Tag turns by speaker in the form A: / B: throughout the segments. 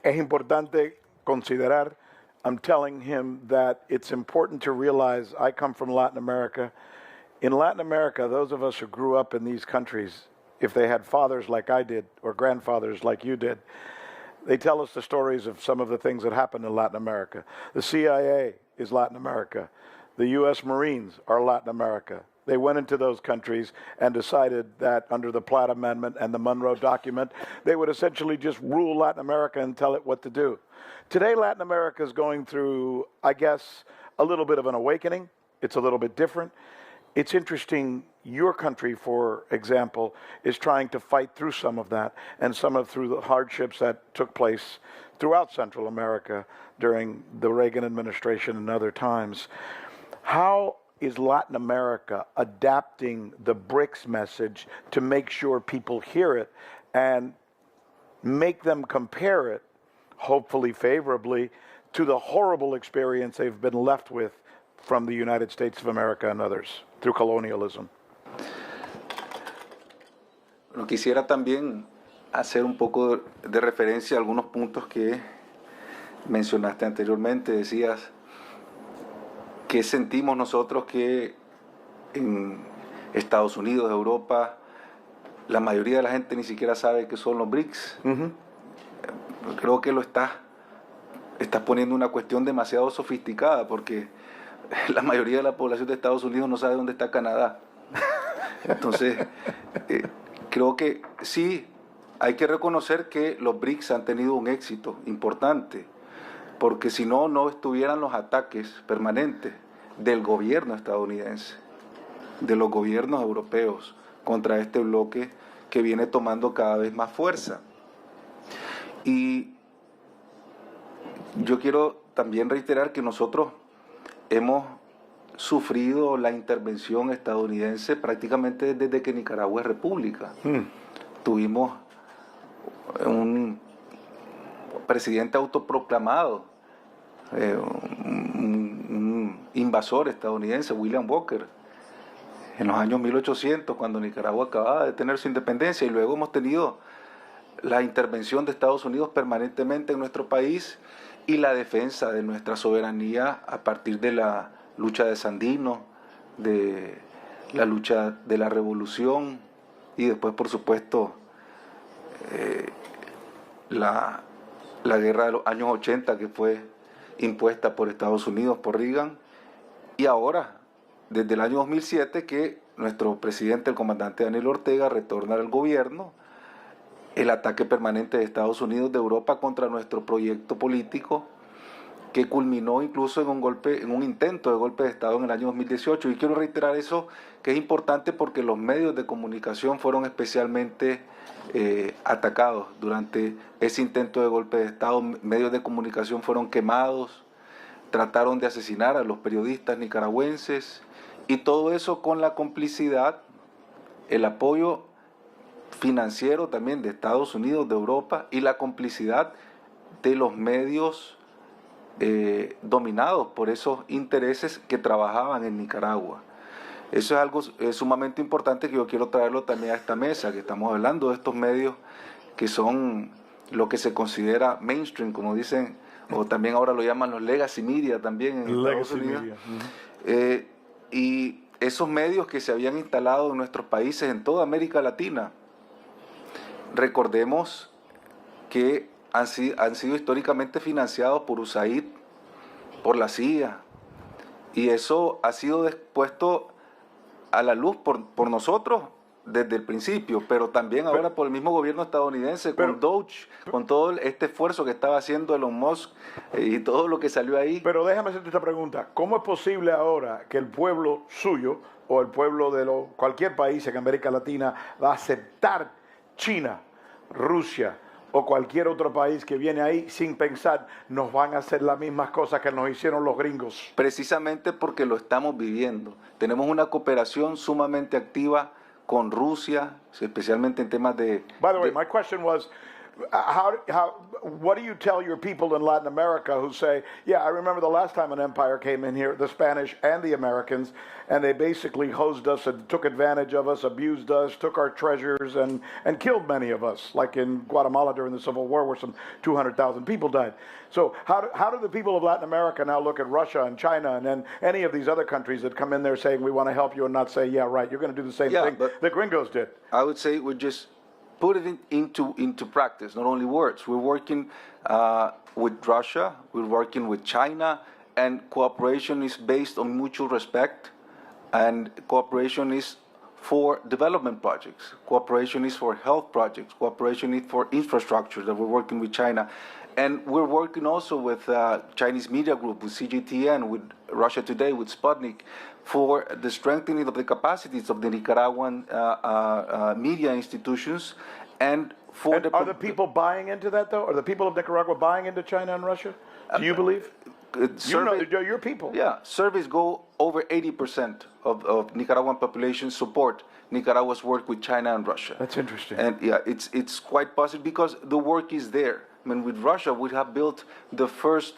A: Es importante considerar, I'm telling him that it's important to realize I come from Latin America. In Latin America, those of us who grew up in these countries, if they had fathers like I did or grandfathers like you did, they tell us the stories of some of the things that happened in Latin America. The CIA is Latin America. The U.S. Marines are Latin America. They went into those countries and decided that under the Platt Amendment and the Monroe Document, they would essentially just rule Latin America and tell it what to do. Today, Latin America is going through, I guess, a little bit of an awakening. It's a little bit different. It's interesting, your country, for example, is trying to fight through some of that and through the hardships that took place throughout Central America during the Reagan administration and other times. How is Latin America adapting the BRICS message to make sure people hear it and make them compare it, hopefully favorably, to the horrible experience they've been left with from the United States of America and others through colonialism?
B: Bueno, quisiera también hacer un poco de referencia a algunos puntos que mencionaste anteriormente. Decías, ¿qué sentimos nosotros que en Estados Unidos, Europa, la mayoría de la gente ni siquiera sabe qué son los BRICS? Creo que estás poniendo una cuestión demasiado sofisticada, porque la mayoría de la población de Estados Unidos no sabe dónde está Canadá. Entonces, creo que sí, hay que reconocer que los BRICS han tenido un éxito importante, porque si no, no estuvieran los ataques permanentes del gobierno estadounidense, de los gobiernos europeos, contra este bloque que viene tomando cada vez más fuerza. Y yo quiero también reiterar que nosotros hemos sufrido la intervención estadounidense prácticamente desde que Nicaragua es república. Tuvimos un presidente autoproclamado, un invasor estadounidense, William Walker, en los años 1800, cuando Nicaragua acababa de tener su independencia, y luego hemos tenido la intervención de Estados Unidos permanentemente en nuestro país y la defensa de nuestra soberanía a partir de la lucha de Sandino, de la lucha de la revolución y después, por supuesto, la guerra de los años 80 que fue impuesta por Estados Unidos, por Reagan, y ahora, desde el año 2007, que nuestro presidente, el comandante Daniel Ortega, retorna al gobierno, el ataque permanente de Estados Unidos, de Europa, contra nuestro proyecto político, que culminó incluso en un intento de golpe de Estado en el año 2018. Y quiero reiterar eso, que es importante porque los medios de comunicación fueron especialmente atacados durante ese intento de golpe de Estado. Medios de comunicación fueron quemados, trataron de asesinar a los periodistas nicaragüenses, y todo eso con la complicidad, el apoyo financiero también de Estados Unidos, de Europa, y la complicidad de los medios dominados por esos intereses que trabajaban en Nicaragua. Eso es algo sumamente importante que yo quiero traerlo también a esta mesa, que estamos hablando de estos medios que son lo que se considera mainstream, como dicen, o también ahora lo llaman los legacy media también en Estados Unidos. Y esos medios que se habían instalado en nuestros países, en toda América Latina, recordemos que han sido históricamente financiados por USAID, por la CIA, y eso ha sido puesto a la luz por nosotros desde el principio, pero también ahora por el mismo gobierno estadounidense, con Doge, con todo este esfuerzo que estaba haciendo Elon Musk y todo lo que salió ahí.
A: Pero déjame hacerte esta pregunta: ¿cómo es posible ahora que el pueblo suyo o el pueblo de cualquier país en América Latina va a aceptar China, Rusia o cualquier otro país que viene ahí sin pensar nos van a hacer las mismas cosas que nos hicieron los gringos?
B: Precisamente porque lo estamos viviendo. Tenemos una cooperación sumamente activa con Rusia, especialmente en temas de...
A: By the way, my question was, what do you tell your people in Latin America who say, yeah, I remember the last time an empire came in here, the Spanish and the Americans, and they basically hosed us and took advantage of us, abused us, took our treasures, and killed many of us, like in Guatemala during the Civil War, where some 200,000 people died. So how do the people of Latin America now look at Russia and China and then any of these other countries that come in there saying, we want to help you, and not say, yeah, right, you're going to do the same thing the gringos did?
B: I would say we just put it into practice, not only words. We're working with Russia, we're working with China, and cooperation is based on mutual respect, and cooperation is for development projects. Cooperation is for health projects. Cooperation is for infrastructure that we're working with China. And we're working also with Chinese media group, with CGTN, with Russia Today, with Sputnik, for the strengthening of the capacities of the Nicaraguan media institutions, and for
A: And are the people buying into that, though? Are the people of Nicaragua buying into China and Russia? Do you believe? You know, your people.
B: Yeah, surveys go over 80% of Nicaraguan population support Nicaragua's work with China and Russia.
A: That's interesting.
B: And yeah, it's quite positive because the work is there. I mean, with Russia, we have built the first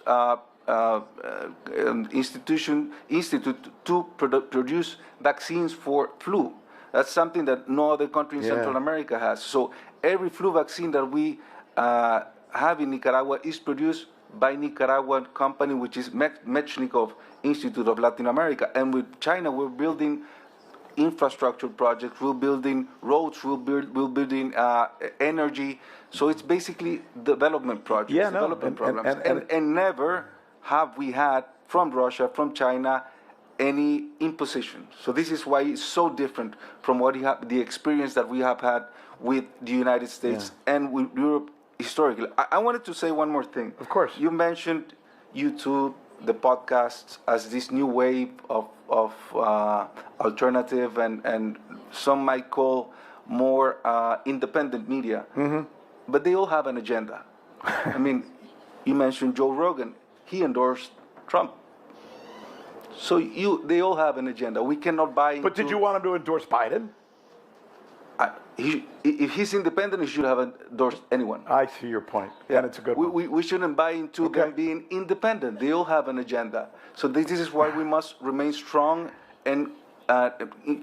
B: institute to produce vaccines for flu. That's something that no other country in Central America has. So every flu vaccine that we have in Nicaragua is produced by Nicaraguan company, which is Mechnikov Institute of Latin America. And with China, we're building infrastructure projects, we're building roads, we're building energy. So it's basically development projects, development programs. And never have we had from Russia, from China, any imposition. So this is why it's so different from what the experience that we have had with the United States and with Europe historically. I wanted to say one more thing.
A: Of course.
B: You mentioned YouTube, the podcasts, as this new wave of alternative and some might call more independent media. Mm-hmm. But they all have an agenda. I mean, you mentioned Joe Rogan. He endorsed Trump. So they all have an agenda. We cannot buy into...
A: But did you want him to endorse Biden?
B: If he's independent, he should have endorsed anyone.
A: I see your point. Yeah, and it's a good one.
B: We shouldn't buy into them being independent. They all have an agenda. So this is why we must remain strong and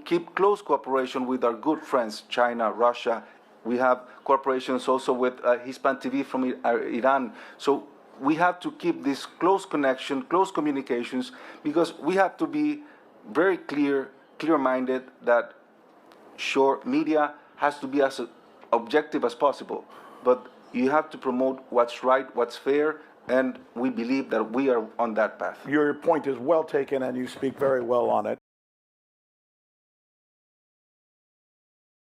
B: keep close cooperation with our good friends, China, Russia. We have cooperations also with Hispan TV from Iran. So we have to keep this close connection, close communications, because we have to be very clear-minded that sure, media has to be as objective as possible, but you have to promote what's right, what's fair, and we believe that we are on that path.
A: Your point is well taken, and you speak very well on it.